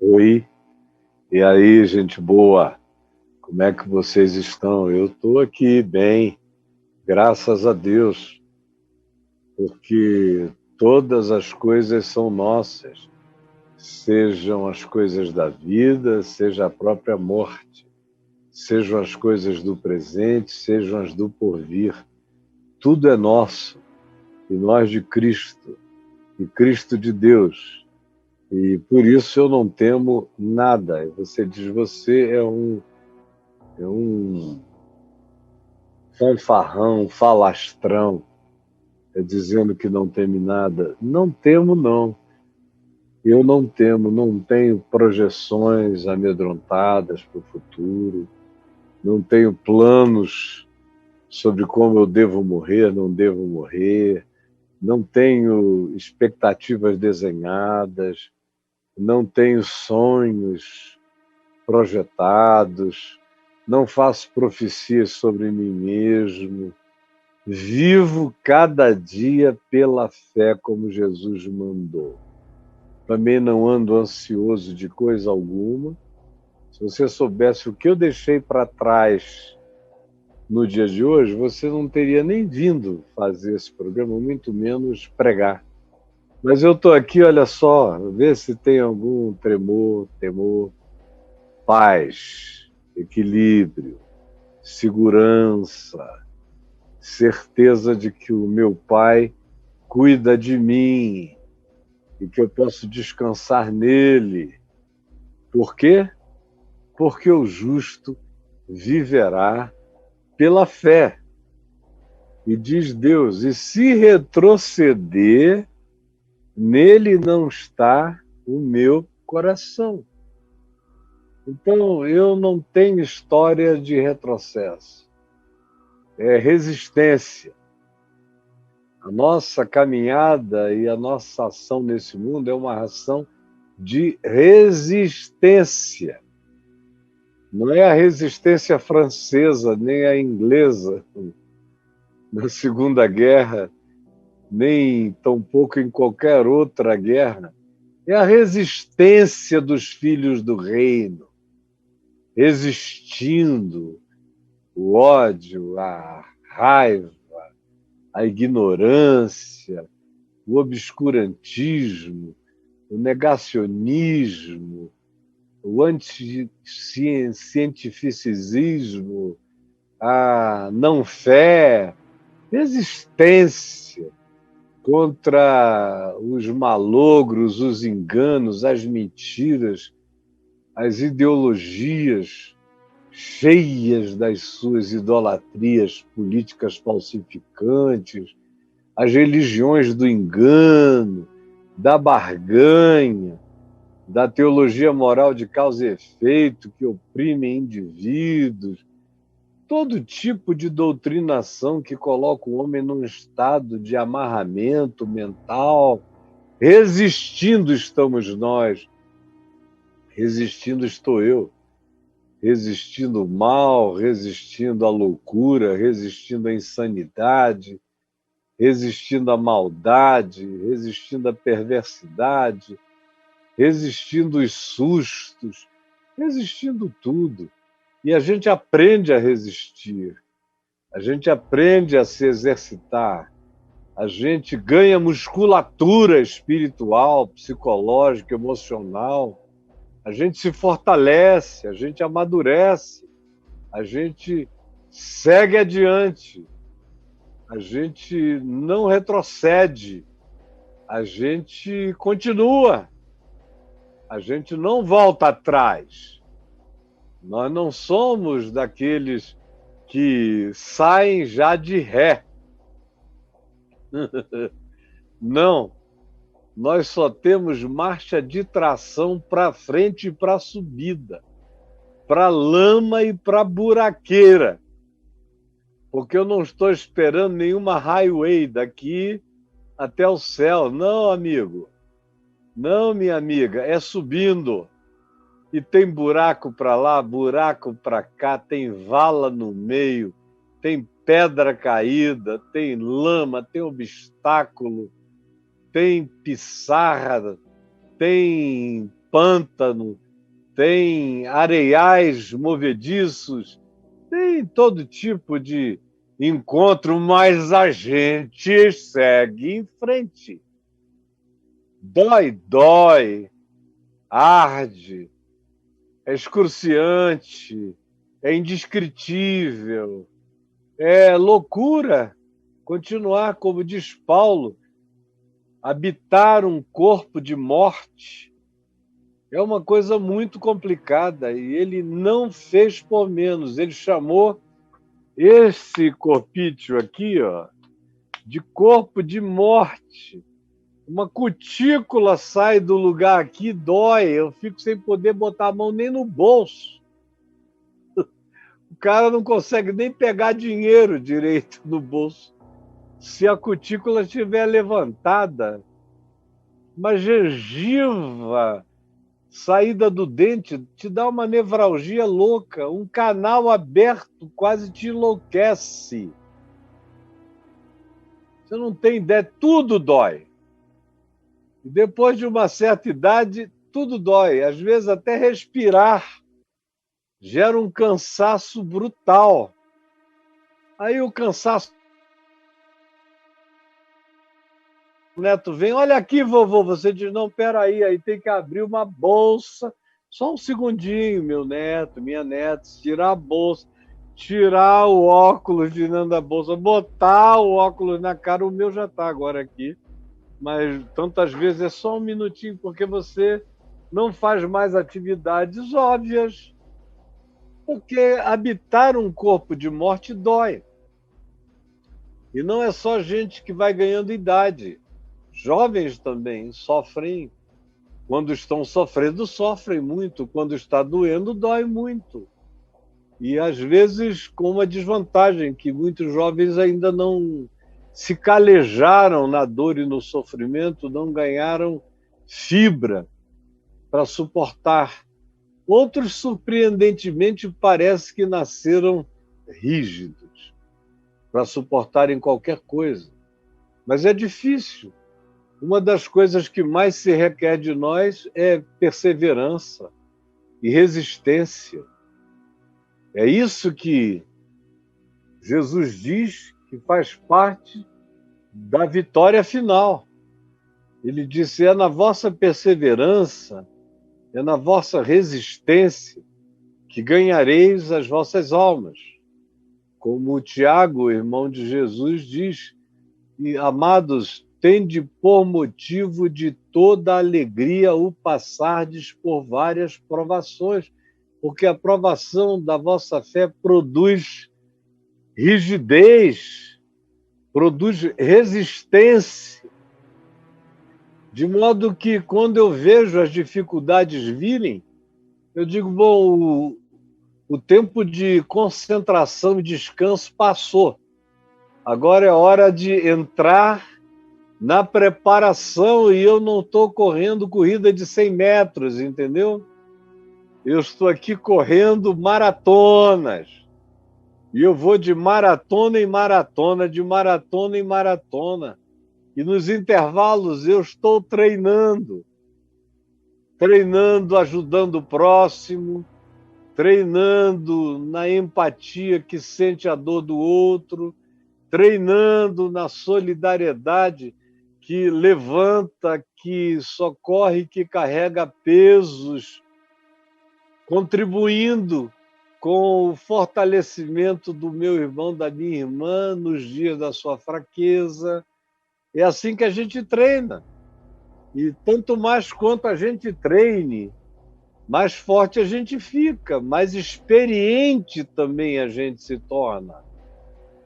Oi, e aí, gente boa? Como é que vocês estão? Eu estou aqui bem, graças a Deus, porque todas as coisas são nossas, sejam as coisas da vida, seja a própria morte, sejam as coisas do presente, sejam as do porvir. Tudo é nosso, e nós de Cristo, e Cristo de Deus. E por isso eu não temo nada. Você diz, você é um fanfarrão, falastrão, dizendo que não teme nada. Não temo, não. Eu não temo, não tenho projeções amedrontadas para o futuro, não tenho planos sobre como eu devo morrer, não devo morrer, não tenho expectativas desenhadas, não tenho sonhos projetados, não faço profecias sobre mim mesmo. Vivo cada dia pela fé como Jesus mandou. Também não ando ansioso de coisa alguma. Se você soubesse o que eu deixei para trás no dia de hoje, você não teria nem vindo fazer esse programa, muito menos pregar. Mas eu estou aqui, olha só, ver se tem algum tremor, temor, paz, equilíbrio, segurança, certeza de que o meu Pai cuida de mim e que eu posso descansar nele. Por quê? Porque o justo viverá pela fé. E diz Deus, e se retroceder, nele não está o meu coração. Então, eu não tenho história de retrocesso. É resistência. A nossa caminhada e a nossa ação nesse mundo é uma ação de resistência. Não é a resistência francesa, nem a inglesa na Segunda Guerra, nem tampouco em qualquer outra guerra. É a resistência dos filhos do reino, resistindo o ódio, a raiva, a ignorância, o obscurantismo, o negacionismo, o anticientificismo, a não-fé, resistência contra os malogros, os enganos, as mentiras, as ideologias cheias das suas idolatrias políticas falsificantes, as religiões do engano, da barganha, da teologia moral de causa e efeito que oprime indivíduos, todo tipo de doutrinação que coloca o homem num estado de amarramento mental. Resistindo estamos nós, resistindo estou eu, resistindo o mal, resistindo à loucura, resistindo à insanidade, resistindo à maldade, resistindo à perversidade, resistindo os sustos, resistindo tudo. E a gente aprende a resistir, a gente aprende a se exercitar, a gente ganha musculatura espiritual, psicológica, emocional, a gente se fortalece, a gente amadurece, a gente segue adiante, a gente não retrocede, a gente continua. A gente não volta atrás. Nós não somos daqueles que saem já de ré. Não. Nós só temos marcha de tração para frente e para subida, para lama e para buraqueira. Porque eu não estou esperando nenhuma highway daqui até o céu. Não, amigo. Não, minha amiga. É subindo. E tem buraco para lá, buraco para cá, tem vala no meio, tem pedra caída, tem lama, tem obstáculo, tem pissarra, tem pântano, tem areiais movediços, tem todo tipo de encontro, mas a gente segue em frente. Dói, arde, é excruciante, é indescritível, é loucura continuar, como diz Paulo, habitar um corpo de morte. É uma coisa muito complicada e ele não fez por menos. Ele chamou esse corpício aqui, ó, de corpo de morte. Uma cutícula sai do lugar aqui, dói, eu fico sem poder botar a mão nem no bolso. O cara não consegue nem pegar dinheiro direito no bolso. Se a cutícula estiver levantada, uma gengiva, saída do dente, te dá uma nevralgia louca, um canal aberto quase te enlouquece. Você não tem ideia, tudo dói. E depois de uma certa idade, tudo dói. Às vezes até respirar gera um cansaço brutal. Aí o cansaço... O neto vem, olha aqui, vovô. Você diz, não, peraí, aí tem que abrir uma bolsa. Só um segundinho, meu neto, minha neta, tirar a bolsa, tirar o óculos de dentro da bolsa, botar o óculos na cara. O meu já está agora aqui. Mas tantas vezes é só um minutinho, porque você não faz mais atividades óbvias. Porque habitar um corpo de morte dói. E não é só gente que vai ganhando idade. Jovens também sofrem. Quando estão sofrendo, sofrem muito. Quando está doendo, dói muito. E às vezes com uma desvantagem, que muitos jovens ainda não se calejaram na dor e no sofrimento, não ganharam fibra para suportar. Outros, surpreendentemente, parece que nasceram rígidos para suportarem qualquer coisa. Mas é difícil. Uma das coisas que mais se requer de nós é perseverança e resistência. É isso que Jesus diz que faz parte da vitória final. Ele disse, é na vossa perseverança, é na vossa resistência que ganhareis as vossas almas. Como o Tiago, irmão de Jesus, diz, e, amados, tende por motivo de toda alegria o passardes por várias provações, porque a provação da vossa fé produz rigidez, produz resistência, de modo que quando eu vejo as dificuldades virem, eu digo, bom, o tempo de concentração e descanso passou. Agora é hora de entrar na preparação e eu não estou correndo corrida de 100 metros, entendeu? Eu estou aqui correndo maratonas. E eu vou de maratona em maratona, de maratona em maratona. E nos intervalos eu estou treinando, ajudando o próximo, treinando na empatia que sente a dor do outro, treinando na solidariedade que levanta, que socorre, que carrega pesos, contribuindo com o fortalecimento do meu irmão, da minha irmã, nos dias da sua fraqueza. É assim que a gente treina. E tanto mais quanto a gente treine, mais forte a gente fica, mais experiente também a gente se torna.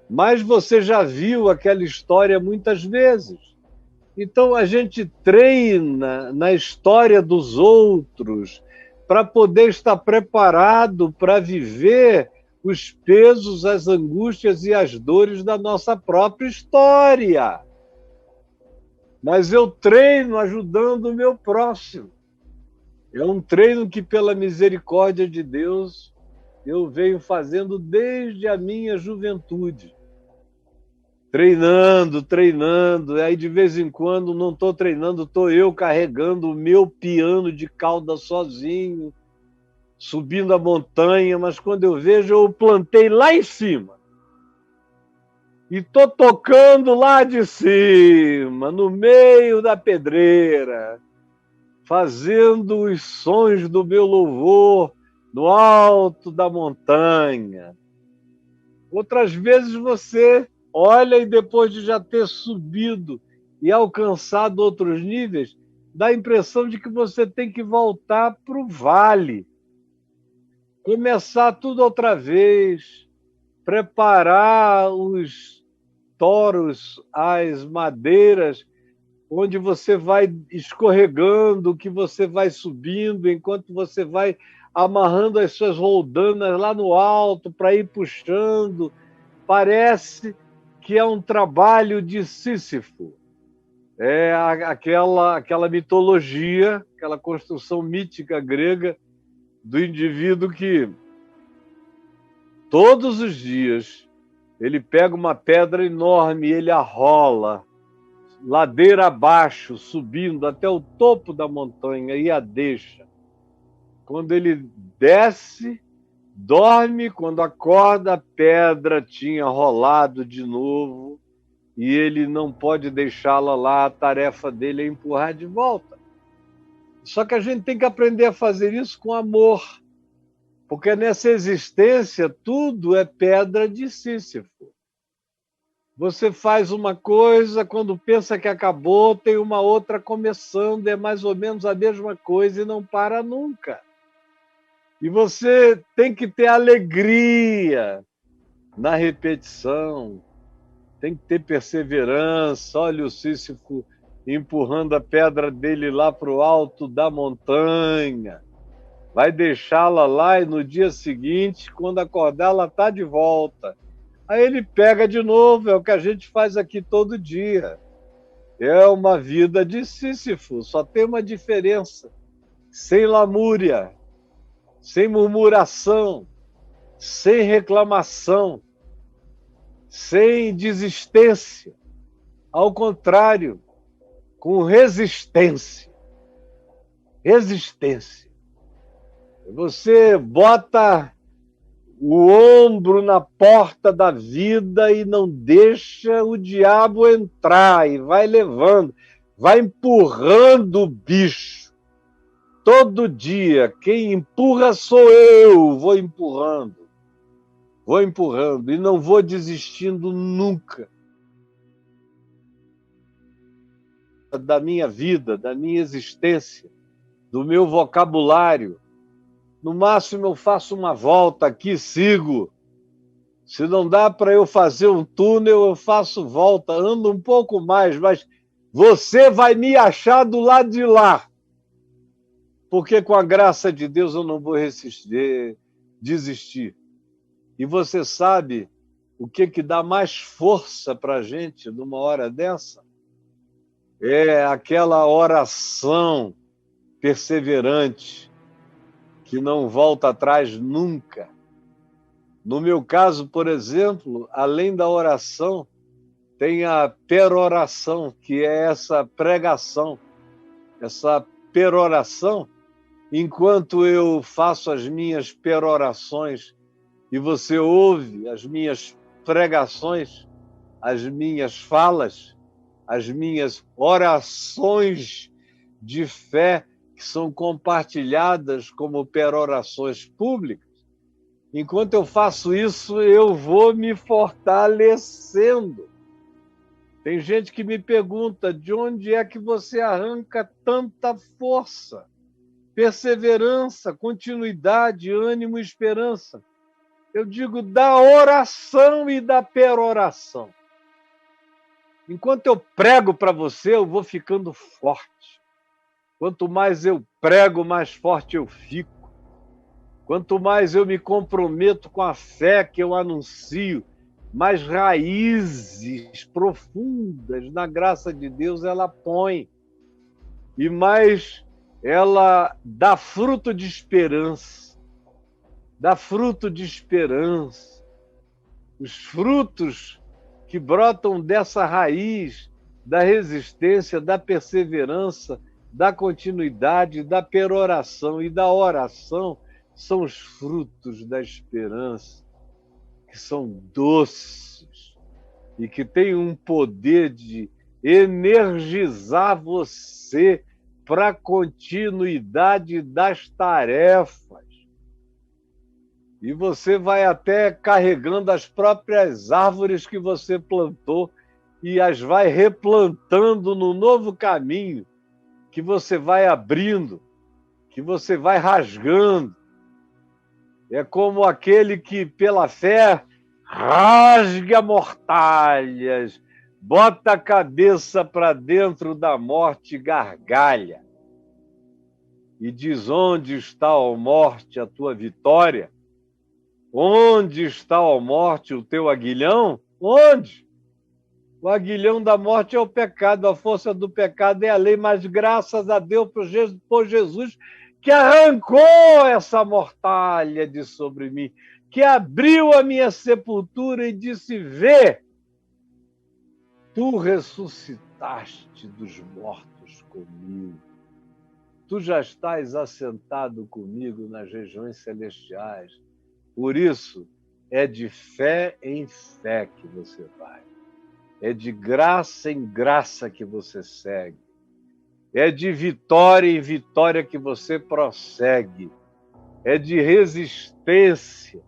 Mas você já viu aquela história muitas vezes. Então a gente treina na história dos outros para poder estar preparado para viver os pesos, as angústias e as dores da nossa própria história. Mas eu treino ajudando o meu próximo. É um treino que, pela misericórdia de Deus, eu venho fazendo desde a minha juventude. treinando, treinando. Aí, de vez em quando, não estou treinando, estou eu carregando o meu piano de cauda sozinho, subindo a montanha, mas quando eu vejo, eu plantei lá em cima. E estou tocando lá de cima, no meio da pedreira, fazendo os sons do meu louvor no alto da montanha. Outras vezes você olha e depois de já ter subido e alcançado outros níveis, dá a impressão de que você tem que voltar para o vale, começar tudo outra vez, preparar os toros, as madeiras, onde você vai escorregando, que você vai subindo, enquanto você vai amarrando as suas roldanas lá no alto para ir puxando. Parece que é um trabalho de Sísifo. É aquela mitologia, aquela construção mítica grega do indivíduo que todos os dias ele pega uma pedra enorme e ele a rola ladeira abaixo, subindo até o topo da montanha e a deixa. Quando ele desce, dorme, quando acorda, a pedra tinha rolado de novo e ele não pode deixá-la lá, a tarefa dele é empurrar de volta. Só que a gente tem que aprender a fazer isso com amor, porque nessa existência tudo é pedra de Sísifo. Você faz uma coisa, quando pensa que acabou, tem uma outra começando, é mais ou menos a mesma coisa e não para nunca. E você tem que ter alegria na repetição, tem que ter perseverança. Olha o Sísifo empurrando a pedra dele lá para o alto da montanha. Vai deixá-la lá e no dia seguinte, quando acordar, ela está de volta. Aí ele pega de novo, é o que a gente faz aqui todo dia. É uma vida de Sísifo, só tem uma diferença. Sem lamúria, sem murmuração, sem reclamação, sem desistência. Ao contrário, com resistência. Resistência. Você bota o ombro na porta da vida e não deixa o diabo entrar e vai levando, vai empurrando o bicho. Todo dia, quem empurra sou eu, vou empurrando e não vou desistindo nunca da minha vida, da minha existência, do meu vocabulário. No máximo eu faço uma volta aqui, sigo. Se não dá para eu fazer um túnel, eu faço volta, ando um pouco mais, mas você vai me achar do lado de lá. Porque com a graça de Deus eu não vou desistir. E você sabe o que dá mais força para a gente numa hora dessa? É aquela oração perseverante, que não volta atrás nunca. No meu caso, por exemplo, além da oração, tem a peroração, que é essa pregação, essa peroração. Enquanto eu faço as minhas perorações e você ouve as minhas pregações, as minhas falas, as minhas orações de fé, que são compartilhadas como perorações públicas, enquanto eu faço isso, eu vou me fortalecendo. Tem gente que me pergunta de onde é que você arranca tanta força, perseverança, continuidade, ânimo e esperança. Eu digo da oração e da peroração. Enquanto eu prego para você, eu vou ficando forte. Quanto mais eu prego, mais forte eu fico. Quanto mais eu me comprometo com a fé que eu anuncio, mais raízes profundas na graça de Deus ela põe. E mais ela dá fruto de esperança. Dá fruto de esperança. Os frutos que brotam dessa raiz da resistência, da perseverança, da continuidade, da peroração e da oração, são os frutos da esperança, que são doces e que têm um poder de energizar você para a continuidade das tarefas. E você vai até carregando as próprias árvores que você plantou e as vai replantando no novo caminho que você vai abrindo, que você vai rasgando. É como aquele que, pela fé, rasga mortalhas, bota a cabeça para dentro da morte e gargalha. E diz: onde está, ó morte, a tua vitória? Onde está, ó morte, o teu aguilhão? Onde? O aguilhão da morte é o pecado, a força do pecado é a lei, mas graças a Deus por Jesus, que arrancou essa mortalha de sobre mim, que abriu a minha sepultura e disse: vê, tu ressuscitaste dos mortos comigo. Tu já estás assentado comigo nas regiões celestiais. Por isso, é de fé em fé que você vai. É de graça em graça que você segue. É de vitória em vitória que você prossegue. É de resistência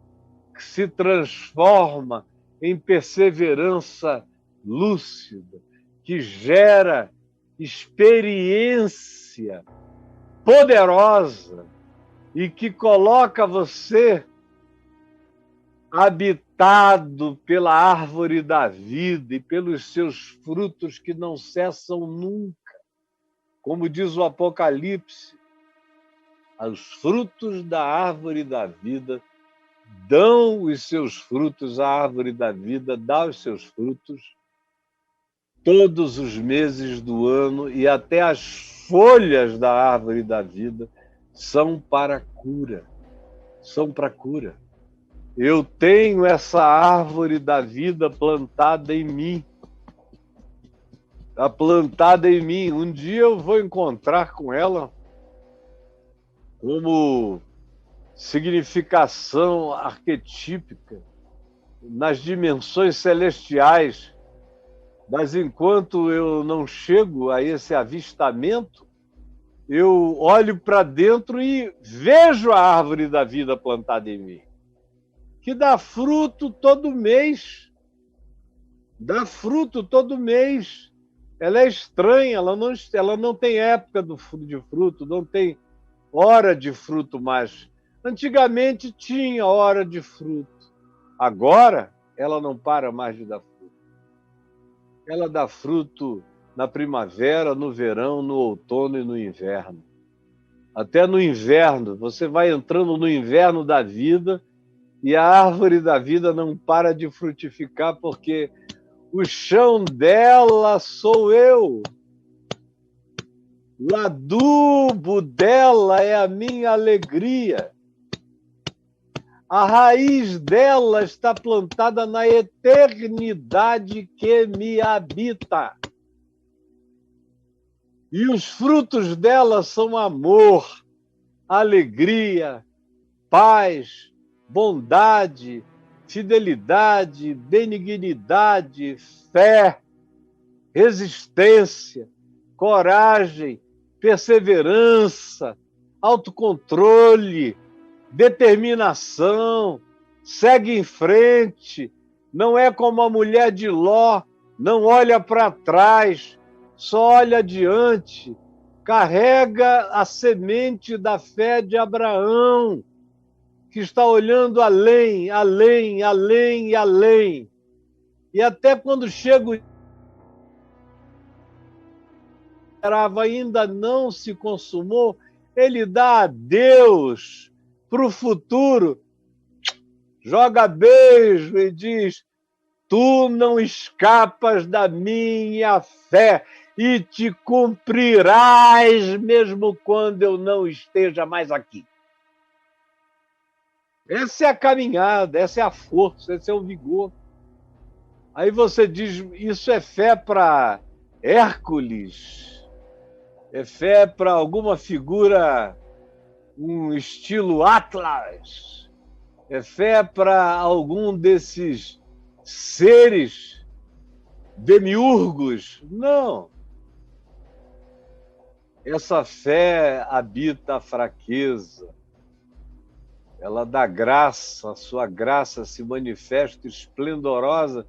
que se transforma em perseverança lúcida, que gera experiência poderosa e que coloca você habitado pela árvore da vida e pelos seus frutos que não cessam nunca. Como diz o Apocalipse, os frutos da árvore da vida dão os seus frutos, a árvore da vida dá os seus frutos todos os meses do ano, e até as folhas da árvore da vida são para cura. São para cura. Eu tenho essa árvore da vida plantada em mim. Está plantada em mim. Um dia eu vou encontrar com ela como significação arquetípica nas dimensões celestiais. Mas enquanto eu não chego a esse avistamento, eu olho para dentro e vejo a árvore da vida plantada em mim, que dá fruto todo mês. Dá fruto todo mês. Ela é estranha, ela não tem época de fruto, não tem hora de fruto mais. Antigamente tinha hora de fruto. Agora, ela não para mais de dar fruto. Ela dá fruto na primavera, no verão, no outono e no inverno. Até no inverno, você vai entrando no inverno da vida e a árvore da vida não para de frutificar, porque o chão dela sou eu. O adubo dela é a minha alegria. A raiz dela está plantada na eternidade que me habita. E os frutos dela são amor, alegria, paz, bondade, fidelidade, benignidade, fé, resistência, coragem, perseverança, autocontrole, determinação, segue em frente, não é como a mulher de Ló, não olha para trás, só olha adiante, carrega a semente da fé de Abraão, que está olhando além, além, além e além. E até quando chega o ainda não se consumou, ele dá adeus para o futuro, joga beijo e diz: tu não escapas da minha fé e te cumprirás mesmo quando eu não esteja mais aqui. Essa é a caminhada, essa é a força, esse é o vigor. Aí você diz, isso é fé para Hércules, é fé para alguma figura, um estilo Atlas, é fé para algum desses seres demiurgos. Não. Essa fé habita a fraqueza. Ela dá graça, a sua graça se manifesta esplendorosa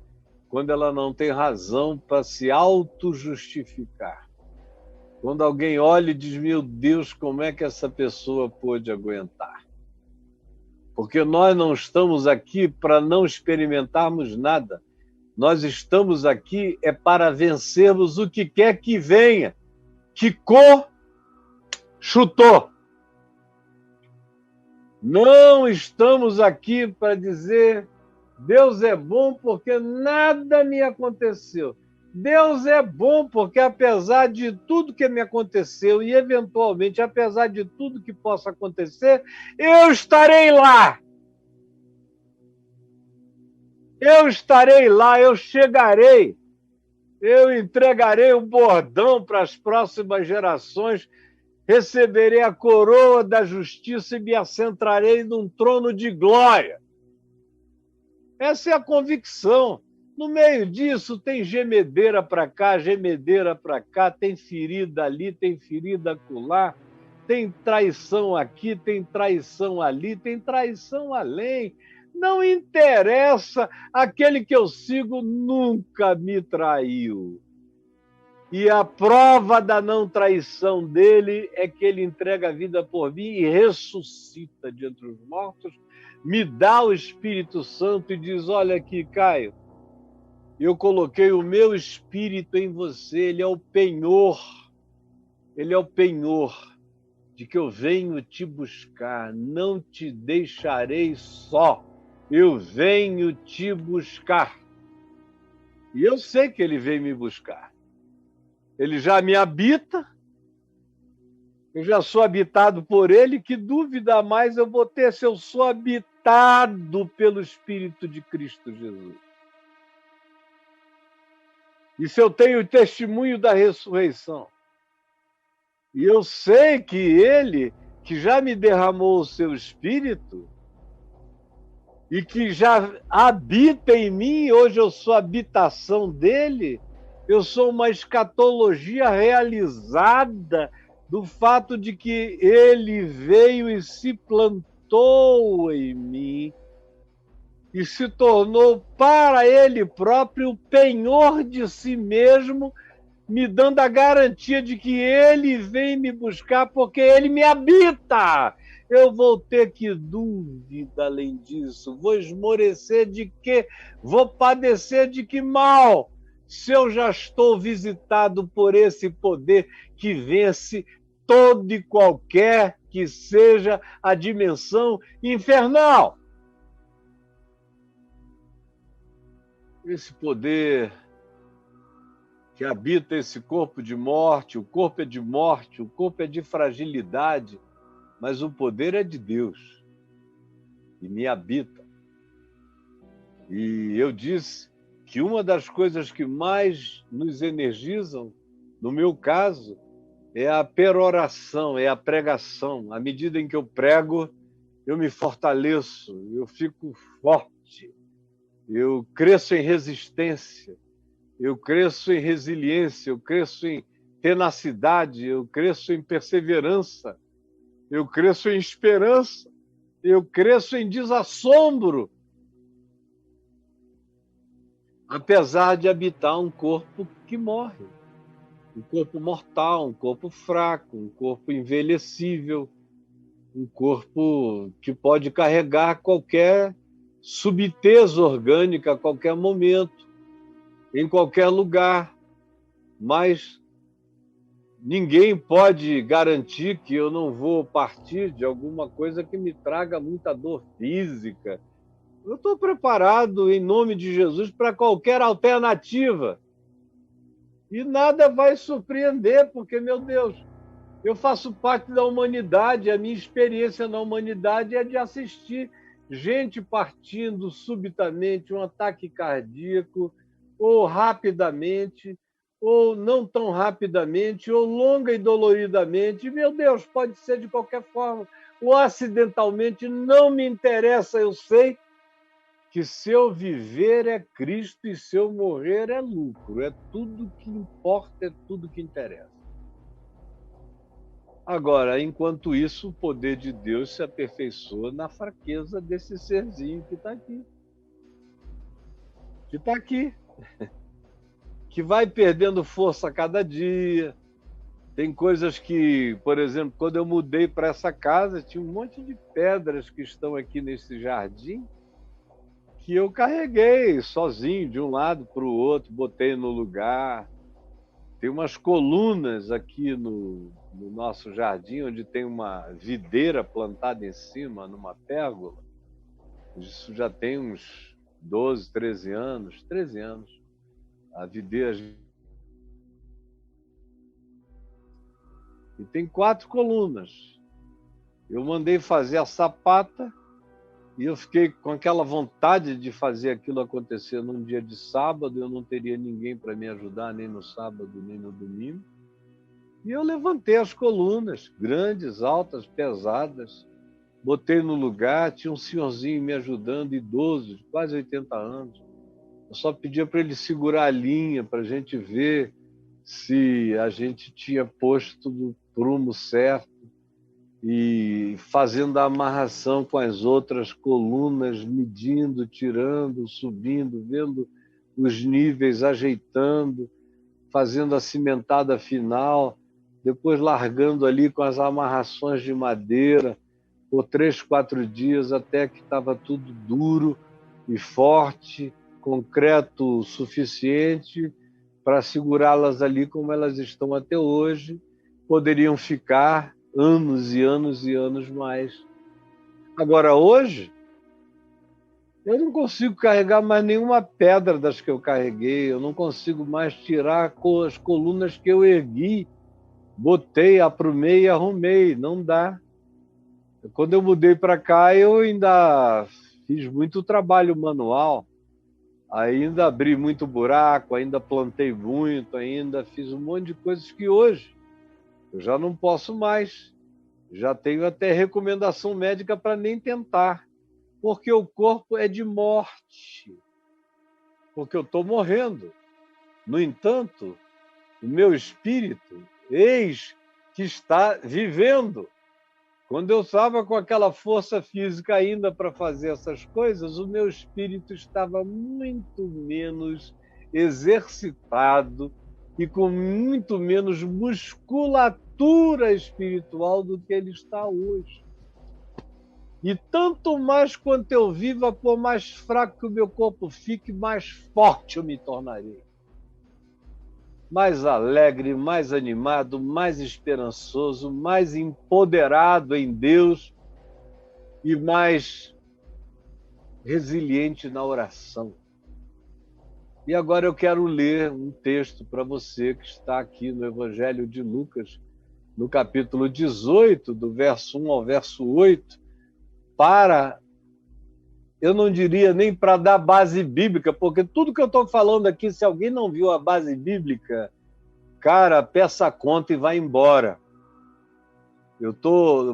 quando ela não tem razão para se auto-justificar. Quando alguém olha e diz, meu Deus, como é que essa pessoa pôde aguentar? Porque nós não estamos aqui para não experimentarmos nada. Nós estamos aqui para vencermos o que quer que venha. Quicou, chutou. Não estamos aqui para dizer Deus é bom porque nada me aconteceu. Deus é bom porque, apesar de tudo que me aconteceu e, eventualmente, apesar de tudo que possa acontecer, eu estarei lá. Eu estarei lá, eu chegarei. Eu entregarei o bordão para as próximas gerações, receberei a coroa da justiça e me assentarei num trono de glória. Essa é a convicção. No meio disso, tem gemedeira para cá, gemedeira para cá, tem ferida ali, tem ferida acolá, tem traição aqui, tem traição ali, tem traição além. Não interessa, aquele que eu sigo nunca me traiu. E a prova da não traição dele é que ele entrega a vida por mim e ressuscita de entre os mortos, me dá o Espírito Santo e diz, olha aqui, Caio, eu coloquei o meu Espírito em você, ele é o penhor de que eu venho te buscar, não te deixarei só, eu venho te buscar. E eu sei que ele vem me buscar. Ele já me habita, eu já sou habitado por ele, que dúvida mais eu vou ter se eu sou habitado pelo Espírito de Cristo Jesus? E se eu tenho o testemunho da ressurreição? E eu sei que ele, que já me derramou o seu Espírito, e que já habita em mim, hoje eu sou habitação dele, eu sou uma escatologia realizada do fato de que ele veio e se plantou em mim e se tornou para ele próprio o penhor de si mesmo, me dando a garantia de que ele vem me buscar porque ele me habita. Eu vou ter que dúvida além disso? Vou esmorecer de quê? Vou padecer de que mal? Se eu já estou visitado por esse poder que vence todo e qualquer que seja a dimensão infernal. Esse poder que habita esse corpo de morte, o corpo é de morte, o corpo é de fragilidade, mas o poder é de Deus e me habita. E eu disse que uma das coisas que mais nos energizam, no meu caso, é a peroração, é a pregação. À medida em que eu prego, eu me fortaleço, eu fico forte, eu cresço em resistência, eu cresço em resiliência, eu cresço em tenacidade, eu cresço em perseverança, eu cresço em esperança, eu cresço em desassombro, apesar de habitar um corpo que morre, um corpo mortal, um corpo fraco, um corpo envelhecível, um corpo que pode carregar qualquer subteza orgânica a qualquer momento, em qualquer lugar, mas ninguém pode garantir que eu não vou partir de alguma coisa que me traga muita dor física. Eu estou preparado, em nome de Jesus, para qualquer alternativa. E nada vai surpreender, porque, meu Deus, eu faço parte da humanidade, a minha experiência na humanidade é de assistir gente partindo subitamente, um ataque cardíaco, ou rapidamente, ou não tão rapidamente, ou longa e doloridamente. Meu Deus, pode ser de qualquer forma, ou acidentalmente, não me interessa, eu sei que se eu viver é Cristo e se eu morrer é lucro, é tudo que importa, é tudo que interessa. Agora, enquanto isso, o poder de Deus se aperfeiçoa na fraqueza desse serzinho que está aqui. Que está aqui. Que vai perdendo força a cada dia. Tem coisas que, por exemplo, quando eu mudei para essa casa, tinha um monte de pedras que estão aqui nesse jardim que eu carreguei sozinho de um lado para o outro, botei no lugar. Tem umas colunas aqui no nosso jardim, onde tem uma videira plantada em cima, numa pérgola. Isso já tem uns 12, 13 anos. 13 anos. A videira. E tem 4 colunas. Eu mandei fazer a sapata e eu fiquei com aquela vontade de fazer aquilo acontecer num dia de sábado. Eu não teria ninguém para me ajudar, nem no sábado, nem no domingo. E eu levantei as colunas, grandes, altas, pesadas, botei no lugar, tinha um senhorzinho me ajudando, idoso, de quase 80 anos. Eu só pedia para ele segurar a linha, para a gente ver se a gente tinha posto no prumo certo e fazendo a amarração com as outras colunas, medindo, tirando, subindo, vendo os níveis, ajeitando, fazendo a cimentada final, depois largando ali com as amarrações de madeira por 3, 4 dias, até que estava tudo duro e forte, concreto suficiente para segurá-las ali como elas estão até hoje. Poderiam ficar anos e anos e anos mais. Agora, hoje, eu não consigo carregar mais nenhuma pedra das que eu carreguei, eu não consigo mais tirar as colunas que eu ergui, botei, aprumei e arrumei, não dá. Quando eu mudei para cá, eu ainda fiz muito trabalho manual, ainda abri muito buraco, ainda plantei muito, ainda fiz um monte de coisas que hoje eu já não posso mais. Já tenho até recomendação médica para nem tentar, porque o corpo é de morte, porque eu estou morrendo. No entanto, o meu espírito, eis que está vivendo. Quando eu estava com aquela força física ainda para fazer essas coisas, o meu espírito estava muito menos exercitado e com muito menos musculatura espiritual do que ele está hoje. E tanto mais quanto eu viva, por mais fraco que o meu corpo fique, mais forte eu me tornarei. Mais alegre, mais animado, mais esperançoso, mais empoderado em Deus e mais resiliente na oração. E agora eu quero ler um texto para você que está aqui no Evangelho de Lucas, no capítulo 18, do verso 1 ao verso 8, eu não diria nem para dar base bíblica, porque tudo que eu estou falando aqui, se alguém não viu a base bíblica, cara, peça a conta e vai embora. Eu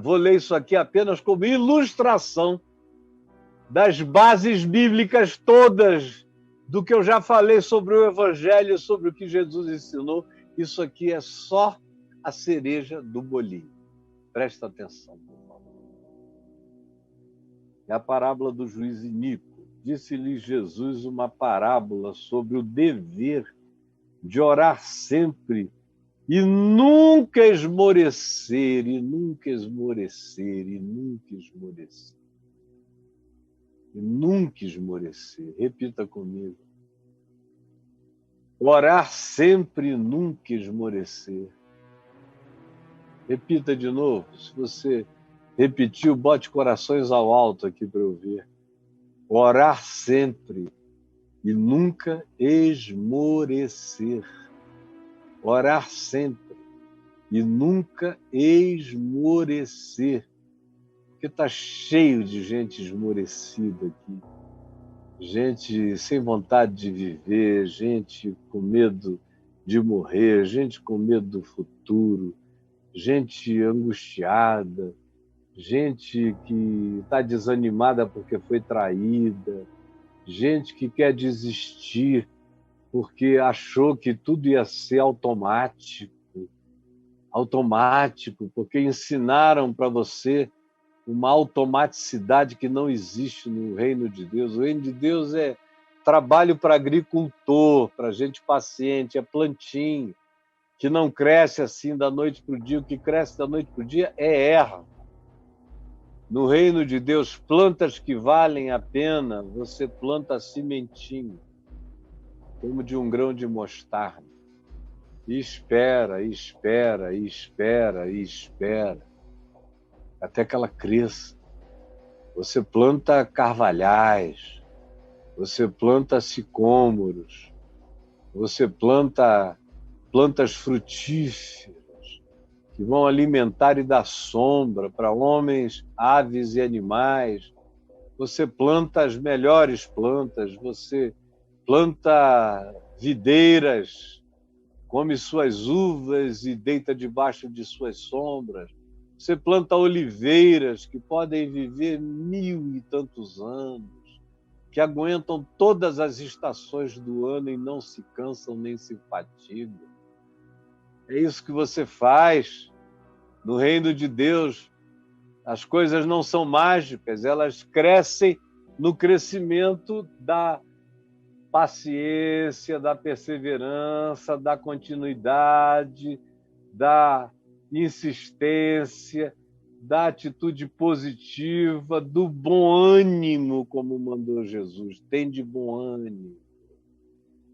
vou ler isso aqui apenas como ilustração das bases bíblicas todas do que eu já falei sobre o Evangelho, sobre o que Jesus ensinou. Isso aqui é só a cereja do bolinho. Presta atenção, por favor. É a parábola do juiz Inico. Disse-lhe Jesus uma parábola sobre o dever de orar sempre e nunca esmorecer, e nunca esmorecer, e nunca esmorecer. E nunca esmorecer. Repita comigo. Orar sempre e nunca esmorecer. Repita de novo. Se você repetiu, bote corações ao alto aqui para eu ver. Orar sempre e nunca esmorecer. Orar sempre e nunca esmorecer. Porque está cheio de gente esmorecida aqui. gente sem vontade de viver, gente com medo de morrer, gente com medo do futuro, gente angustiada, gente que está desanimada porque foi traída, gente que quer desistir porque achou que tudo ia ser automático, porque ensinaram para você uma automaticidade que não existe no reino de Deus. O reino de Deus é trabalho para agricultor, para gente paciente, é plantinho, que não cresce assim da noite para o dia. O que cresce da noite para o dia é erva. No reino de Deus, plantas que valem a pena, você planta sementinho, como de um grão de mostarda. E espera, e espera, e espera, e espera, até que ela cresça. Você planta carvalhais, você planta sicômoros, você planta plantas frutíferas que vão alimentar e dar sombra para homens, aves e animais. Você planta as melhores plantas, você planta videiras, come suas uvas e deita debaixo de suas sombras. Você planta oliveiras que podem viver 1000 e tantos anos, que aguentam todas as estações do ano e não se cansam nem se fatigam. É isso que você faz. No reino de Deus, as coisas não são mágicas, elas crescem no crescimento da paciência, da perseverança, da continuidade, da insistência, da atitude positiva, do bom ânimo, como mandou Jesus. Tem de bom ânimo.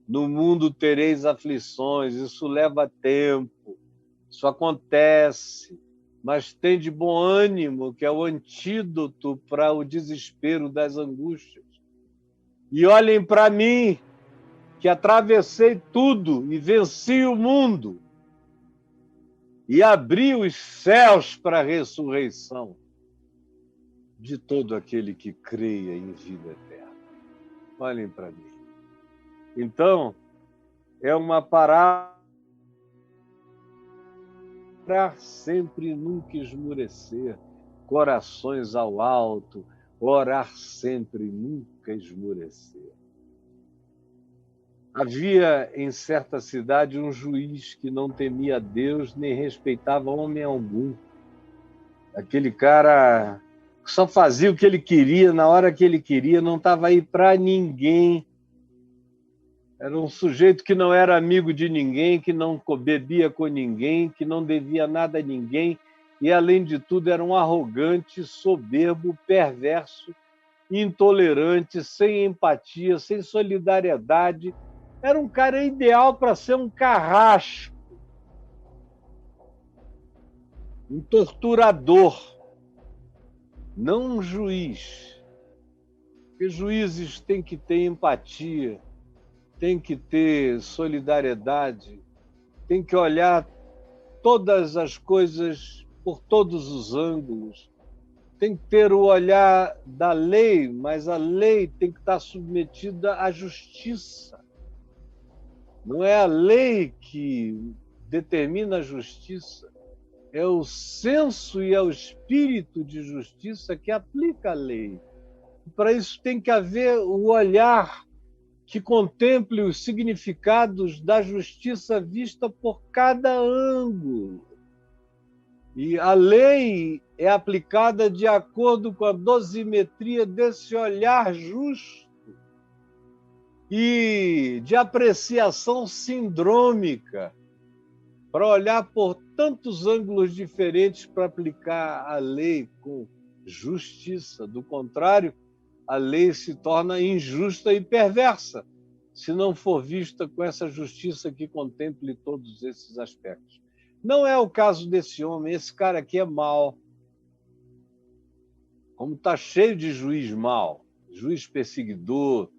No mundo tereis aflições, isso leva tempo, isso acontece, mas tem de bom ânimo, que é o antídoto para o desespero das angústias. E olhem para mim, que atravessei tudo e venci o mundo e abri os céus para a ressurreição de todo aquele que creia em vida eterna. Olhem para mim. Então, é uma parábola para sempre nunca esmurecer, corações ao alto, orar sempre nunca esmurecer. Havia em certa cidade um juiz que não temia Deus nem respeitava homem algum. Aquele cara só fazia o que ele queria, na hora que ele queria, não estava aí para ninguém. Era um sujeito que não era amigo de ninguém, que não bebia com ninguém, que não devia nada a ninguém, e, além de tudo, era um arrogante, soberbo, perverso, intolerante, sem empatia, sem solidariedade. Era um cara ideal para ser um carrasco, um torturador, não um juiz. Porque juízes têm que ter empatia, têm que ter solidariedade, têm que olhar todas as coisas por todos os ângulos, tem que ter o olhar da lei, mas a lei tem que estar submetida à justiça. Não é a lei que determina a justiça, é o senso e é o espírito de justiça que aplica a lei. Para isso tem que haver o olhar que contemple os significados da justiça vista por cada ângulo. E a lei é aplicada de acordo com a dosimetria desse olhar justo e de apreciação sindrômica, para olhar por tantos ângulos diferentes para aplicar a lei com justiça. Do contrário, a lei se torna injusta e perversa, se não for vista com essa justiça que contemple todos esses aspectos. Não é o caso desse homem, esse cara aqui é mau. Como está cheio de juiz mau, juiz perseguidor,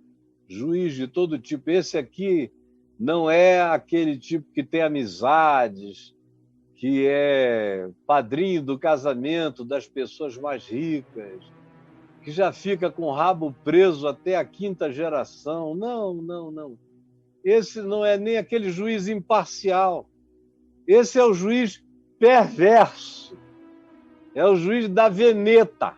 juiz de todo tipo. Esse aqui não é aquele tipo que tem amizades, que é padrinho do casamento das pessoas mais ricas, que já fica com o rabo preso até a quinta geração. Não, não, não. Esse não é nem aquele juiz imparcial. Esse é o juiz perverso. É o juiz da veneta.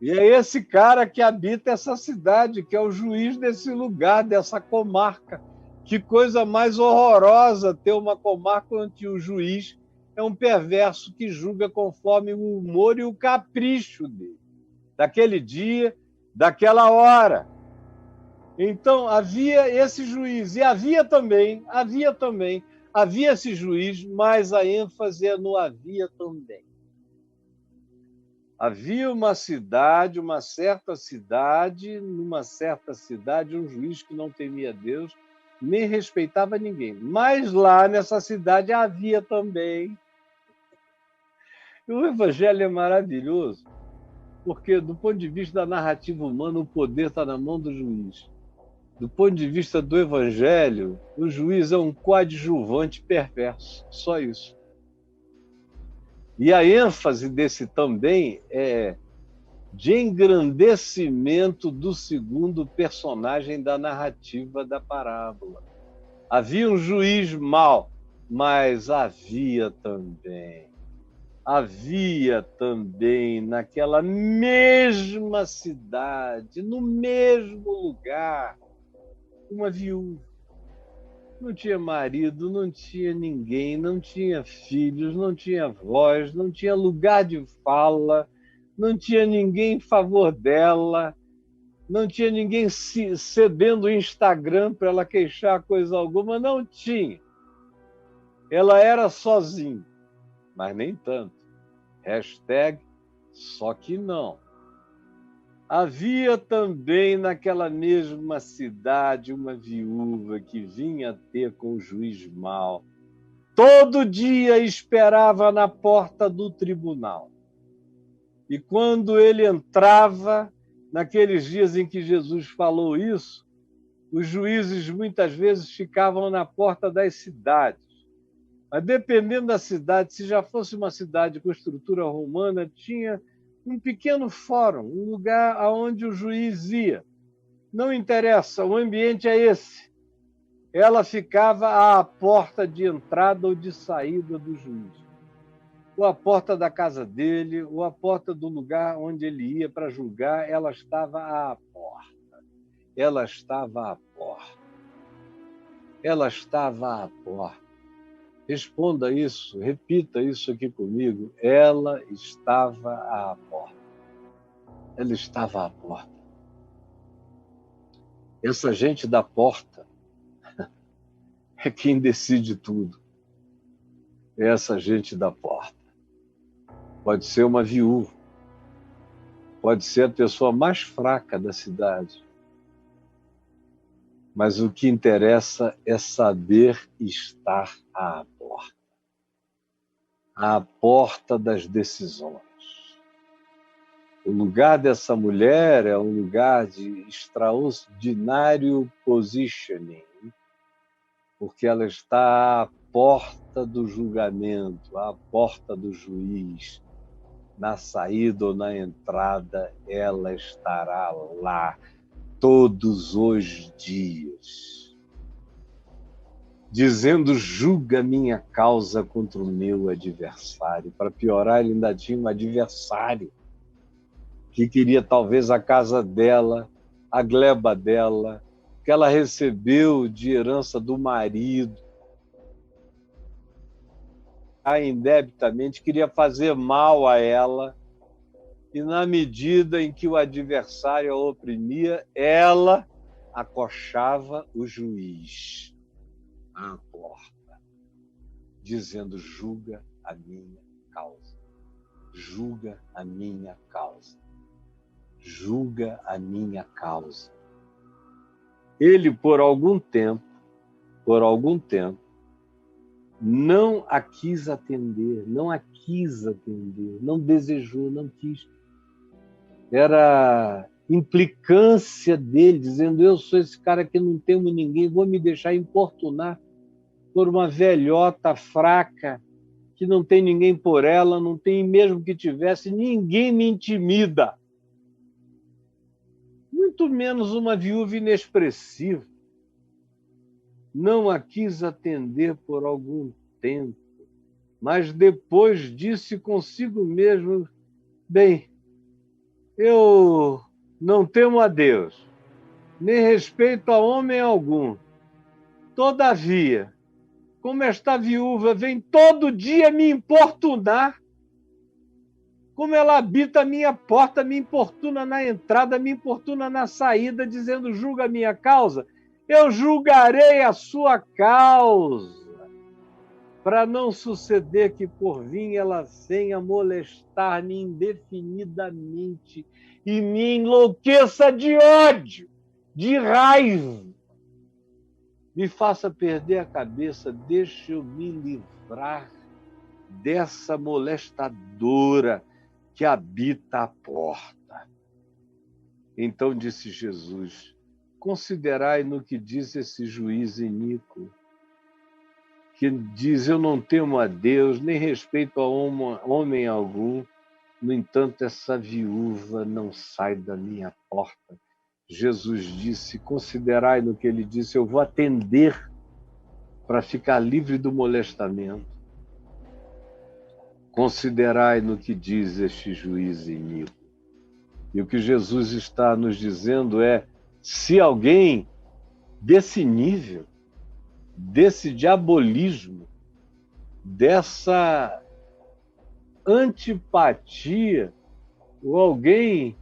E é esse cara que habita essa cidade, que é o juiz desse lugar, dessa comarca. Que coisa mais horrorosa ter uma comarca onde o juiz é um perverso que julga conforme o humor e o capricho dele, daquele dia, daquela hora. Então, havia esse juiz, e havia esse juiz, mas a ênfase é no havia também. Havia uma cidade, numa certa cidade, um juiz que não temia Deus, nem respeitava ninguém. Mas lá nessa cidade havia também. E o Evangelho é maravilhoso, porque do ponto de vista da narrativa humana, o poder está na mão do juiz. Do ponto de vista do Evangelho, o juiz é um coadjuvante perverso, só isso. E a ênfase desse também é de engrandecimento do segundo personagem da narrativa da parábola. Havia um juiz mau, mas havia também naquela mesma cidade, no mesmo lugar, uma viúva. Não tinha marido, não tinha ninguém, não tinha filhos, não tinha voz, não tinha lugar de fala, não tinha ninguém em favor dela, não tinha ninguém cedendo o Instagram para ela queixar coisa alguma, não tinha. Ela era sozinha, mas nem tanto. Hashtag só que não. Havia também naquela mesma cidade uma viúva que vinha ter com o juiz mau. Todo dia esperava na porta do tribunal. E quando ele entrava, naqueles dias em que Jesus falou isso, os juízes muitas vezes ficavam na porta das cidades. Mas dependendo da cidade, se já fosse uma cidade com estrutura romana, tinha um pequeno fórum, um lugar aonde o juiz ia. Não interessa, o ambiente é esse. Ela ficava à porta de entrada ou de saída do juiz. Ou à porta da casa dele, ou à porta do lugar onde ele ia para julgar, ela estava à porta. Ela estava à porta. Ela estava à porta. Responda isso, repita isso aqui comigo. Ela estava à porta. Ela estava à porta. Essa gente da porta é quem decide tudo. É essa gente da porta. Pode ser uma viúva. Pode ser a pessoa mais fraca da cidade. Mas o que interessa é saber estar à porta. À porta das decisões. O lugar dessa mulher é um lugar de extraordinário positioning, porque ela está à porta do julgamento, à porta do juiz. Na saída ou na entrada, ela estará lá todos os dias, dizendo: julga minha causa contra o meu adversário. Para piorar, ele ainda tinha um adversário que queria talvez a casa dela, a gleba dela, que ela recebeu de herança do marido, indebitamente, queria fazer mal a ela, e na medida em que o adversário a oprimia, ela acochava o juiz à porta, dizendo: julga a minha causa, julga a minha causa, julga a minha causa. Ele, por algum tempo, não a quis atender, não desejou, não quis. Era implicância dele, dizendo: eu sou esse cara que não temo ninguém, vou me deixar importunar por uma velhota fraca, que não tem ninguém por ela, não tem, mesmo que tivesse, ninguém me intimida. muito menos uma viúva inexpressiva. Não a quis atender por algum tempo, mas depois disse consigo mesmo: bem, eu não temo a Deus, nem respeito a homem algum. Todavia, como esta viúva vem todo dia me importunar, como ela habita a minha porta, me importuna na entrada, me importuna na saída, dizendo: julga a minha causa, eu julgarei a sua causa, para não suceder que por vir ela venha molestar-me indefinidamente e me enlouqueça de ódio, de raiva, me faça perder a cabeça. Deixe eu me livrar dessa molestadora que habita a porta. Então disse Jesus: considerai no que diz esse juiz iníquo, que diz: eu não temo a Deus, nem respeito a homem algum. No entanto, essa viúva não sai da minha porta. Jesus disse: considerai no que ele disse, eu vou atender para ficar livre do molestamento. Considerai no que diz este juiz iníquo. E o que Jesus está nos dizendo é: se alguém desse nível, desse diabolismo, dessa antipatia, ou alguém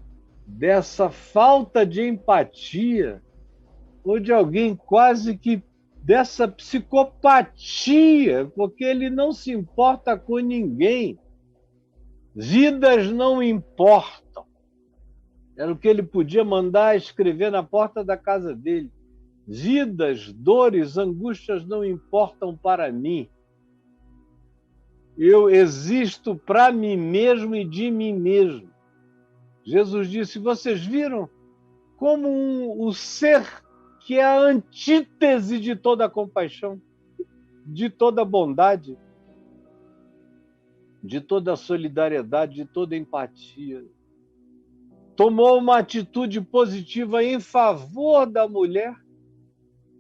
dessa falta de empatia, ou de alguém quase que dessa psicopatia, porque ele não se importa com ninguém, vidas não importam. Era o que ele podia mandar escrever na porta da casa dele. Vidas, dores, angústias não importam para mim. Eu existo para mim mesmo e de mim mesmo. Jesus disse: vocês viram como o ser que é a antítese de toda compaixão, de toda bondade, de toda solidariedade, de toda empatia, tomou uma atitude positiva em favor da mulher,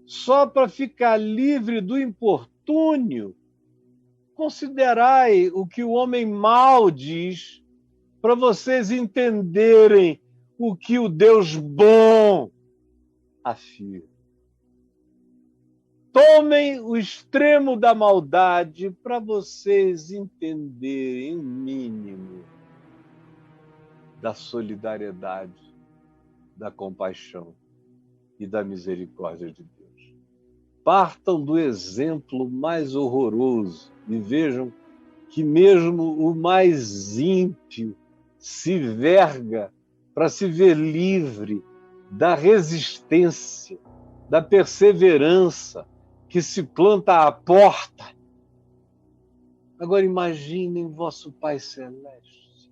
só para ficar livre do importúnio. Considerai o que o homem mau diz, para vocês entenderem o que o Deus bom afirma. Tomem o extremo da maldade para vocês entenderem o mínimo da solidariedade, da compaixão e da misericórdia de Deus. Partam do exemplo mais horroroso e vejam que mesmo o mais ímpio se verga para se ver livre da resistência, da perseverança que se planta à porta. Agora imaginem vosso Pai Celeste,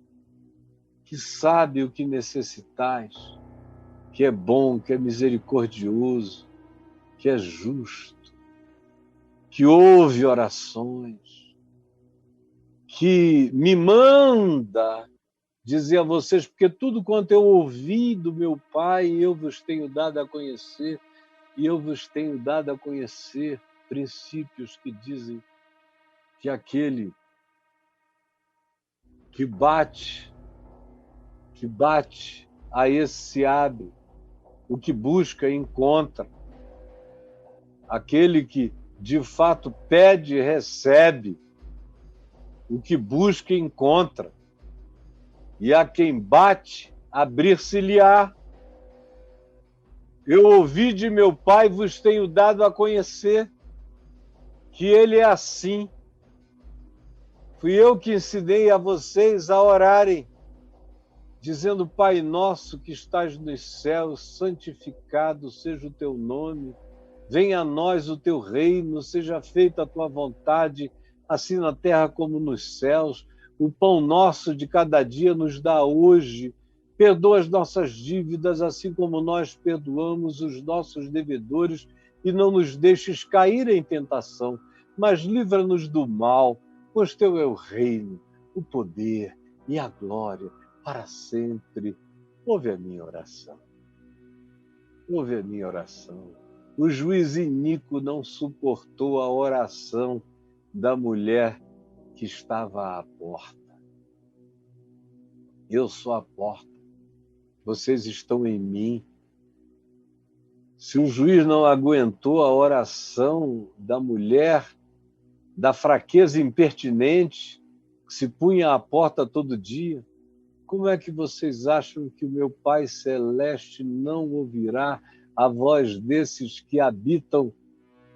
que sabe o que necessitais, que é bom, que é misericordioso, que é justo, que ouve orações, que me manda dizer a vocês, porque tudo quanto eu ouvi do meu Pai, eu vos tenho dado a conhecer, e eu vos tenho dado a conhecer princípios que dizem que aquele que bate, a esse se abre, o que busca, encontra. Aquele que, de fato, pede, recebe. O que busca, encontra. E a quem bate, abrir-se-lhe-á. Eu ouvi de meu Pai, vos tenho dado a conhecer que ele é assim. Fui eu que ensinei a vocês a orarem, dizendo: Pai nosso que estás nos céus, santificado seja o teu nome. Venha a nós o teu reino, seja feita a tua vontade, assim na terra como nos céus. O pão nosso de cada dia nos dá hoje. Perdoa as nossas dívidas, assim como nós perdoamos os nossos devedores, e não nos deixes cair em tentação, mas livra-nos do mal, pois teu é o reino, o poder e a glória para sempre. Ouve a minha oração. ouve a minha oração. O juiz iníquo não suportou a oração da mulher que estava à porta. Eu sou a porta. Vocês estão em mim. Se o juiz não aguentou a oração da mulher, da fraqueza impertinente, que se punha à porta todo dia, como é que vocês acham que o meu Pai Celeste não ouvirá a voz desses que habitam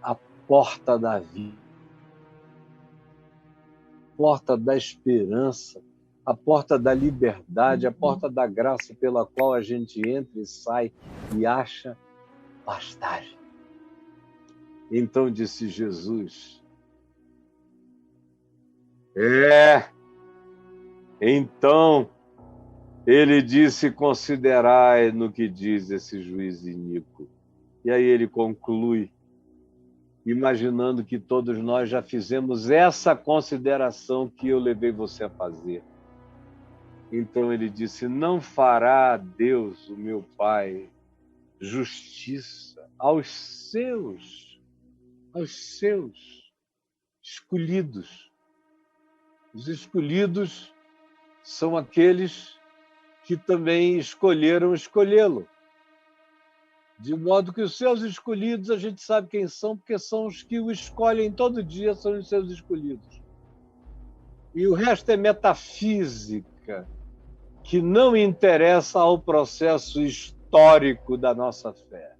a porta da vida, a porta da esperança, a porta da liberdade, a porta da graça pela qual a gente entra e sai e acha pastagem? Então disse Jesus: então ele disse: considerai no que diz esse juiz iníquo. E aí ele conclui, imaginando que todos nós já fizemos essa consideração que eu levei você a fazer. Então ele disse: não fará Deus, o meu Pai, justiça aos seus escolhidos. Os escolhidos são aqueles que também escolheram escolhê-lo. De modo que os seus escolhidos, a gente sabe quem são, porque são os que o escolhem todo dia, são os seus escolhidos. E o resto é metafísica, que não interessa ao processo histórico da nossa fé.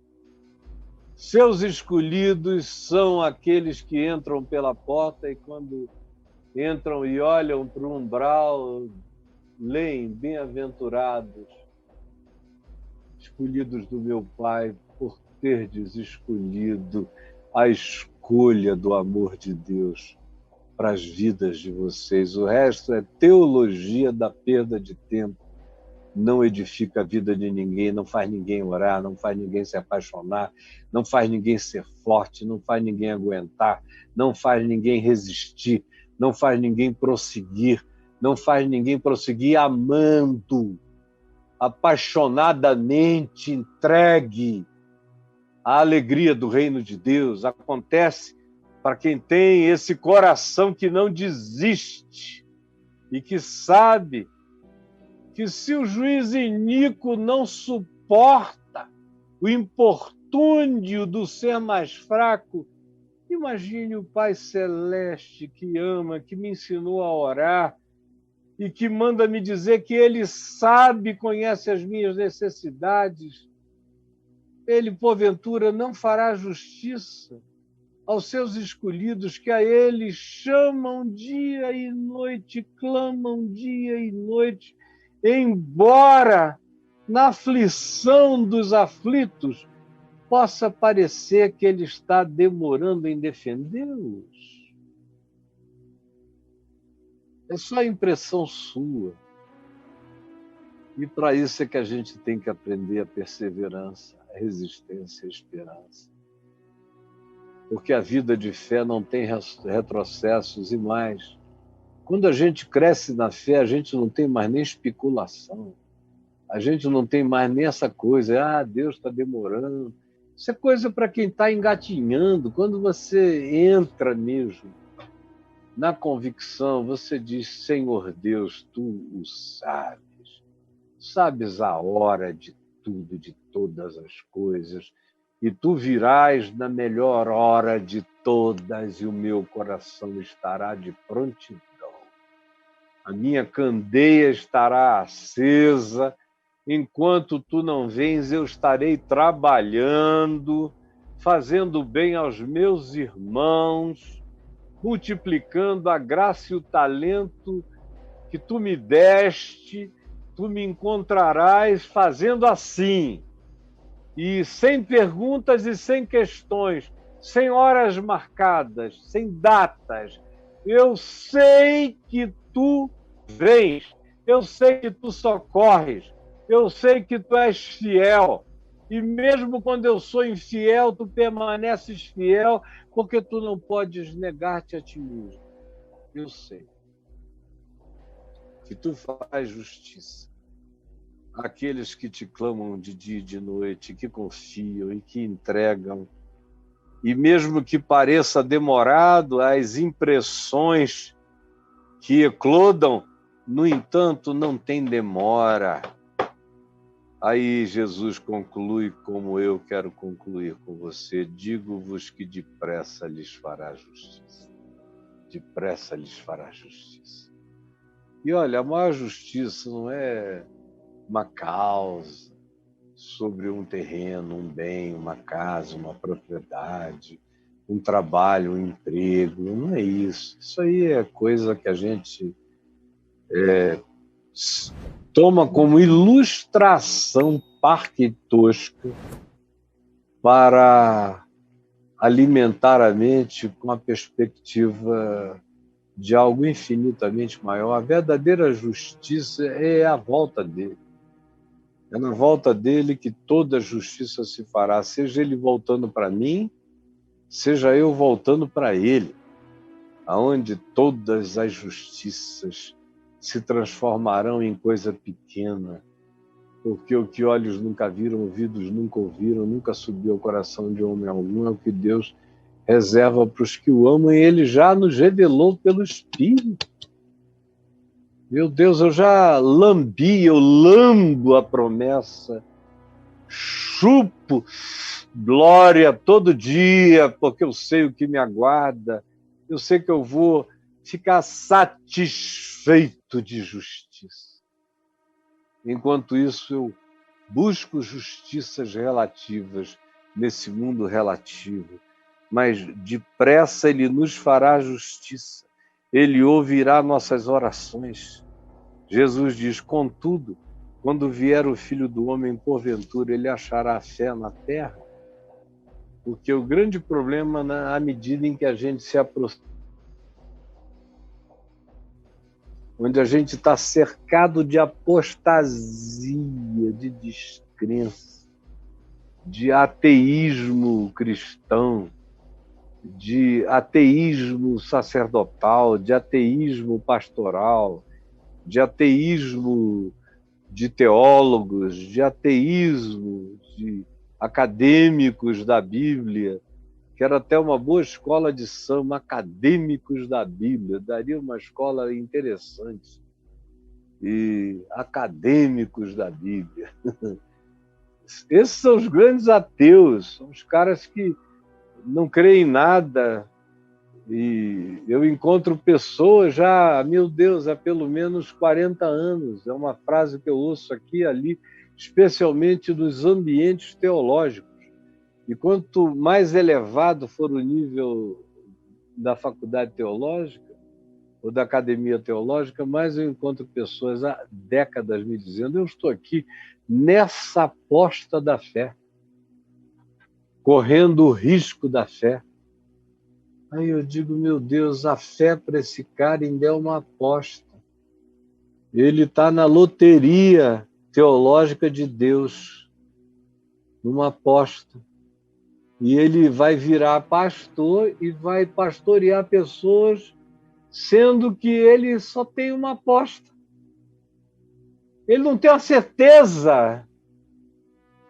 Seus escolhidos são aqueles que entram pela porta e quando entram e olham para o umbral, leem: bem-aventurados, escolhidos do meu Pai, por terdes escolhido a escolha do amor de Deus para as vidas de vocês. O resto é teologia da perda de tempo. Não edifica a vida de ninguém, não faz ninguém orar, não faz ninguém se apaixonar, não faz ninguém ser forte, não faz ninguém aguentar, não faz ninguém resistir, não faz ninguém prosseguir, não faz ninguém prosseguir amando, apaixonadamente entregue à alegria do reino de Deus. Acontece para quem tem esse coração que não desiste e que sabe que se o juiz iníquo não suporta o importúndio do ser mais fraco, imagine o Pai Celeste que ama, que me ensinou a orar e que manda me dizer que Ele sabe, conhece as minhas necessidades. Ele, porventura, não fará justiça aos seus escolhidos, que a Ele chamam dia e noite, clamam dia e noite, embora na aflição dos aflitos possa parecer que Ele está demorando em defendê-los. É só impressão sua. E para isso é que a gente tem que aprender a perseverança, a resistência, a esperança. Porque a vida de fé não tem retrocessos e mais. Quando a gente cresce na fé, a gente não tem mais nem especulação. A gente não tem mais nem essa coisa, Deus está demorando. Isso é coisa para quem está engatinhando. Quando você entra mesmo na convicção, você diz: Senhor Deus, Tu o sabes. Sabes a hora de tudo, de todas as coisas. E Tu virás na melhor hora de todas e o meu coração estará de prontidão. A minha candeia estará acesa. Enquanto Tu não vens, eu estarei trabalhando, fazendo bem aos meus irmãos, multiplicando a graça e o talento que Tu me deste. Tu me encontrarás fazendo assim, e sem perguntas e sem questões, sem horas marcadas, sem datas. Eu sei que Tu vens, eu sei que Tu socorres, eu sei que Tu és fiel. E mesmo quando eu sou infiel, Tu permaneces fiel, porque Tu não podes negar-te a Ti mesmo. Eu sei que Tu faz justiça. aqueles que te clamam de dia e de noite, que confiam e que entregam. E mesmo que pareça demorado, as impressões que eclodam, no entanto, não tem demora. Aí Jesus conclui como eu quero concluir com você. Digo-vos que depressa lhes fará justiça. Depressa lhes fará justiça. E olha, a maior justiça não é uma causa sobre um terreno, um bem, uma casa, uma propriedade, um trabalho, um emprego. Não é isso. Isso aí é coisa que a gente toma como ilustração parca e tosca para alimentar a mente com a perspectiva de algo infinitamente maior. A verdadeira justiça é a volta dele. É na volta dele que toda a justiça se fará, seja ele voltando para mim, seja eu voltando para ele, aonde todas as justiças se transformarão em coisa pequena, porque o que olhos nunca viram, ouvidos nunca ouviram, nunca subiu ao coração de homem algum, é o que Deus reserva para os que o amam, e ele já nos revelou pelo Espírito. Meu Deus, eu já lambi, eu lambo a promessa, chupo glória todo dia, porque eu sei o que me aguarda, eu sei que eu vou ficar satisfeito de justiça. Enquanto isso, eu busco justiças relativas nesse mundo relativo, mas depressa ele nos fará justiça. Ele ouvirá nossas orações. Jesus diz, contudo, quando vier o Filho do Homem, porventura, ele achará fé na terra? Porque o grande problema, à medida em que a gente se aproxima, onde a gente está cercado de apostasia, de descrença, de ateísmo cristão, de ateísmo sacerdotal, de ateísmo pastoral, de ateísmo de teólogos, de ateísmo de acadêmicos da Bíblia. Quero até uma boa escola de samba, acadêmicos da Bíblia, daria uma escola interessante. E acadêmicos da Bíblia. Esses são os grandes ateus, são os caras que não creem em nada. E eu encontro pessoas já, meu Deus, há pelo menos 40 anos. É uma frase que eu ouço aqui e ali, especialmente nos ambientes teológicos. E quanto mais elevado for o nível da faculdade teológica ou da academia teológica, mais eu encontro pessoas há décadas me dizendo, eu estou aqui nessa aposta da fé, correndo o risco da fé. Aí eu digo, meu Deus, a fé para esse cara ainda é uma aposta. Ele está na loteria teológica de Deus, numa aposta. E ele vai virar pastor e vai pastorear pessoas, sendo que ele só tem uma aposta. Ele não tem a certeza,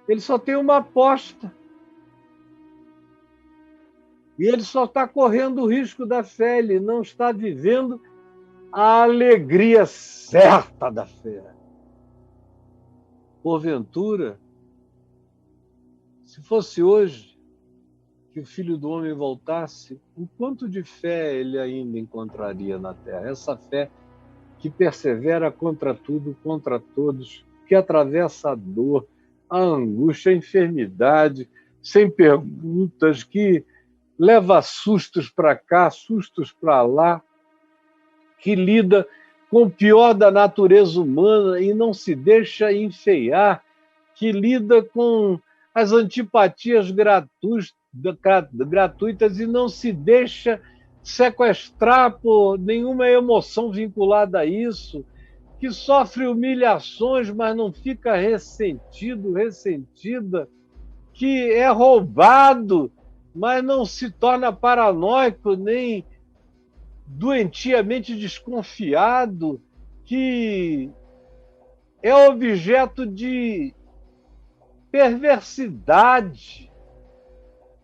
ele só tem uma aposta. E ele só está correndo o risco da fé, ele não está vivendo a alegria certa da fé. Porventura, se fosse hoje que o Filho do Homem voltasse, o quanto de fé ele ainda encontraria na terra? Essa fé que persevera contra tudo, contra todos, que atravessa a dor, a angústia, a enfermidade, sem perguntas, que leva sustos para cá, sustos para lá, que lida com o pior da natureza humana e não se deixa enfeiar, que lida com as antipatias gratuitas e não se deixa sequestrar por nenhuma emoção vinculada a isso, que sofre humilhações, mas não fica ressentido, ressentida, que é roubado, mas não se torna paranoico nem doentiamente desconfiado, que é objeto de perversidade.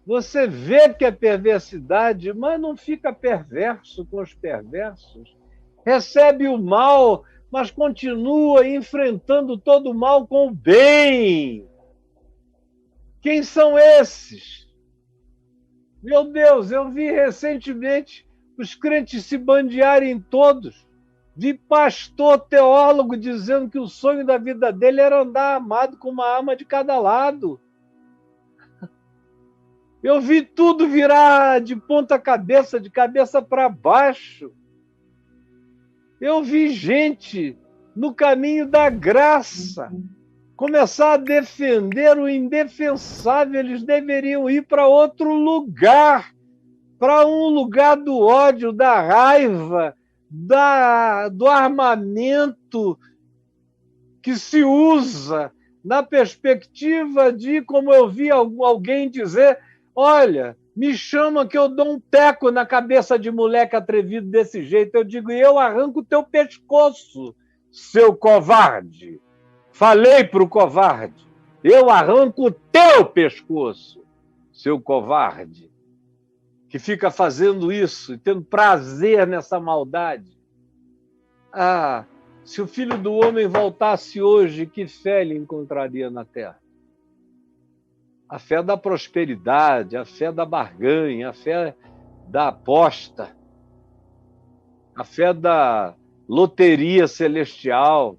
Você vê que é perversidade, mas não fica perverso com os perversos. Recebe o mal, mas continua enfrentando todo o mal com o bem. Quem são esses? Meu Deus, eu vi recentemente os crentes se bandearem todos. Vi pastor teólogo dizendo que o sonho da vida dele era andar armado com uma arma de cada lado. Eu vi tudo virar de ponta cabeça, de cabeça para baixo. Eu vi gente no caminho da graça começar a defender o indefensável. Eles deveriam ir para outro lugar, para um lugar do ódio, da raiva, do armamento que se usa na perspectiva de, como eu vi alguém dizer, olha, me chama que eu dou um teco na cabeça de moleque atrevido desse jeito. Eu digo, e eu arranco o teu pescoço, seu covarde. Falei para o covarde, eu arranco o teu pescoço, seu covarde, que fica fazendo isso e tendo prazer nessa maldade. Ah, se o Filho do Homem voltasse hoje, que fé ele encontraria na terra? A fé da prosperidade, a fé da barganha, a fé da aposta, a fé da loteria celestial.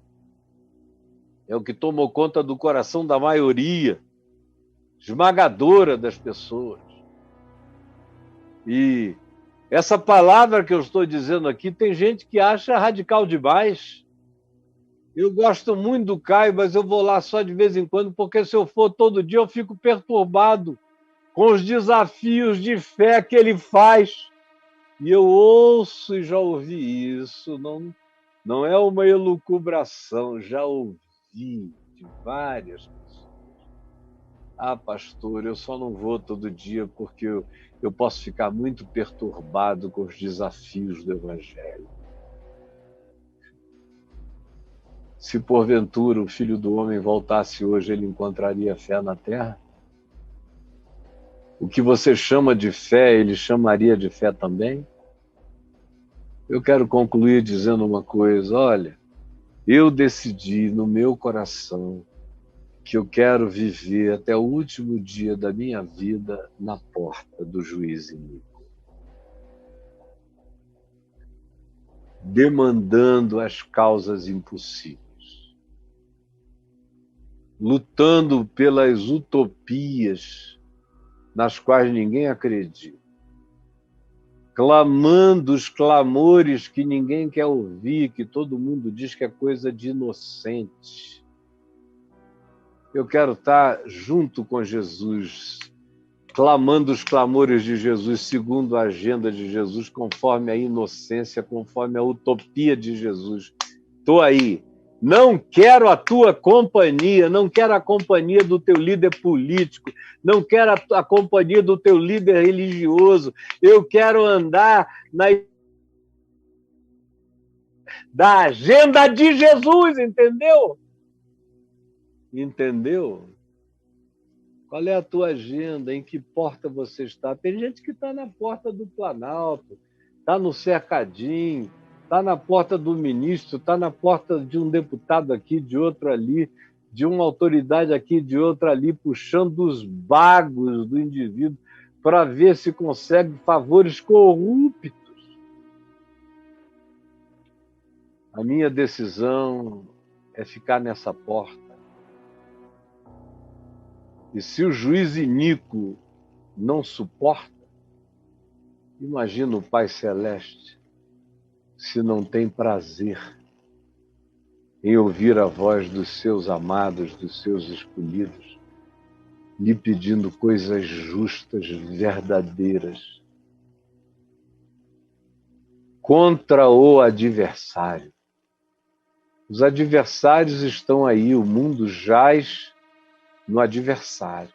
É o que tomou conta do coração da maioria, esmagadora das pessoas. E essa palavra que eu estou dizendo aqui, tem gente que acha radical demais. Eu gosto muito do Caio, mas eu vou lá só de vez em quando, porque se eu for todo dia eu fico perturbado com os desafios de fé que ele faz. E eu ouço e já ouvi isso, não é uma elucubração, já ouvi de várias pessoas. Ah, pastor, eu só não vou todo dia porque eu posso ficar muito perturbado com os desafios do Evangelho. Se porventura o Filho do Homem voltasse hoje, ele encontraria fé na terra? O que você chama de fé, ele chamaria de fé também? Eu quero concluir dizendo uma coisa, olha, eu decidi no meu coração que eu quero viver até o último dia da minha vida na porta do juiz iníquo, demandando as causas impossíveis, lutando pelas utopias nas quais ninguém acredita, clamando os clamores que ninguém quer ouvir, que todo mundo diz que é coisa de inocente. Eu quero estar junto com Jesus, clamando os clamores de Jesus, segundo a agenda de Jesus, conforme a inocência, conforme a utopia de Jesus. Estou aí. Não quero a tua companhia, não quero a companhia do teu líder político, não quero a companhia do teu líder religioso. Eu quero andar da agenda de Jesus, entendeu? Entendeu? Qual é a tua agenda? Em que porta você está? Tem gente que está na porta do Planalto, está no cercadinho, está na porta do ministro, está na porta de um deputado aqui, de outro ali, de uma autoridade aqui, de outra ali, puxando os bagos do indivíduo para ver se consegue favores corruptos. A minha decisão é ficar nessa porta. E se o juiz iníquo não suporta, imagina o Pai Celeste se não tem prazer em ouvir a voz dos seus amados, dos seus escolhidos, lhe pedindo coisas justas, verdadeiras, contra o adversário. Os adversários estão aí, o mundo jaz no adversário.